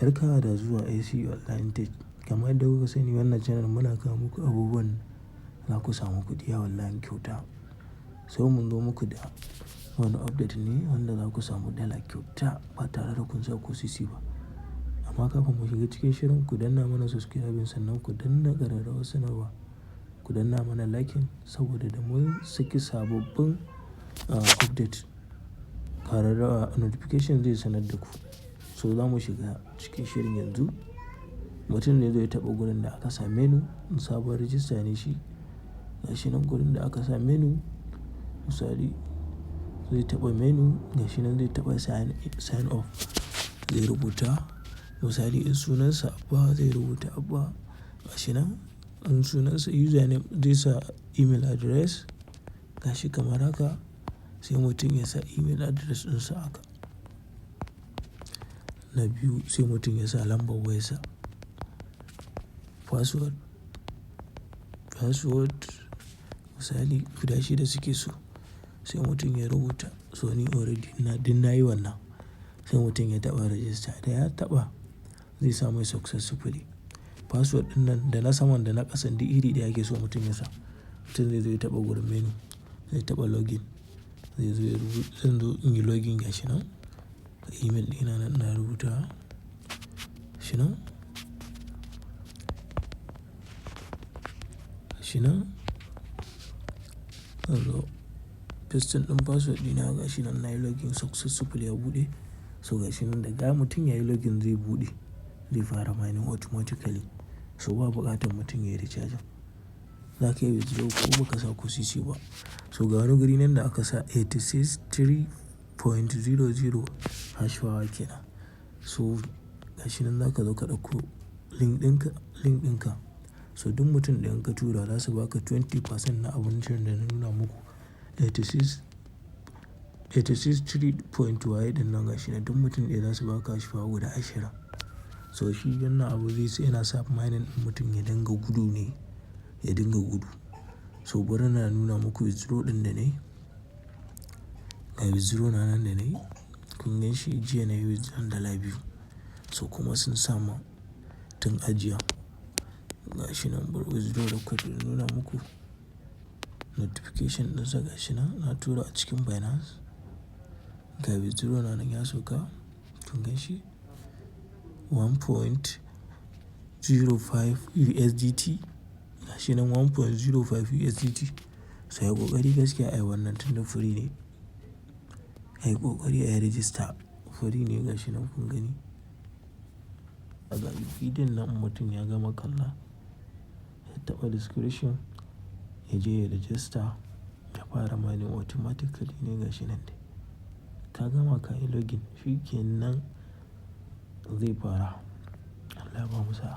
Barka da zuwa AC Online Tech. Kamar yadda kuka sani wannan channel muna kawo muku abubuwan za ku samu kuɗi a online kyauta. Sai mun zo muku da wani update ne wanda za ku samu dala kyauta ba tare da kun sa ko sisi ba. Amma kafin mu shiga cikin shirin ku danna mana subscribing sannan ku danna ƙararrawar sanarwa. Ku danna mana liking saboda da mun saki sababbin update ƙararrawa notification zai sanar da ku. So za mu shiga cikin shirin yanzu. Mutum ne zai taɓa gurin da aka sa menu, sabon register ne shi. Gashi nan gurin da aka sa menu misali zai taɓa menu, gashi nan zai taɓa sign up zai rubuta misali in sunansa Abba zai rubuta Abba. Gashi nan in sunansa username zai sa email address gashi kamar haka sai mutum ya sa email address ɗinsa haka. Na biyu sai mutum ya sa lambar wayarsa. Password misali guda shida suke so sai mutum ya rubuta. So ni already na yi wannan. Sai mutum ya taɓa register da ya taɓa zai sa mai successfully. Password ɗin nan da na saman da na ƙasan duk iri ɗaya ake so mutum ya sa. Mutum zai zo ya taɓa gurin menu zai taɓa login zai zo ya rubuta zan zo in yi login gashi nan. Email ɗina nan na rubuta gashi nan. Gashi nan. Zan zo pasting ɗin password ɗina gashi nan na yi login successfully ya buɗe. So gashi nan daga mutum ya yi login zai buɗe zai fara mining automatically. So ba buƙatar mutum ya yi recharge. Za ka yi withdraw ko ba ka sa ko sisi ba. So ga wani guri nan da aka sa 86.3.00 hash power kenan. So gashi nan za ka zo ka ɗauko link ɗinka. So duk mutum da in ka tura za su baka 20% na abincin da na nuna muku. 86.3 ɗin nan gashi nan duk mutum ɗaya za su baka hash power guda 20. So shi wannan abu zai sai yana sa mining ɗin mutum ya dinga gudu ne, ya dinga gudu. So bari na nuna muku withdraw ɗin da na yi. Ga withdraw na nan da na yi. Kun gan shi jiya na yi withdraw dala 2. So kuma sun sama tun ajiya. Gashi nan bari withdraw da code na nuna muku. Notification ɗinsa gashi nan na tura a cikin Binance. Ga withdraw na nan ya sauka. Kun gan shi 1.05 USDT. Gashi nan 1.05 USDT. Sai ya ƙoƙari gaskiya ai wannan tun da free ne. Ai ƙoƙari ai register free ne gashi nan kun gani. A ga bidiyon nan mutum ya gama kalla ya taɓa description ya je ya register ya fara mining automatically ne gashi nan dai. Ka gama ka yi login shi kenan zai fara. Allah ba mu sa'a.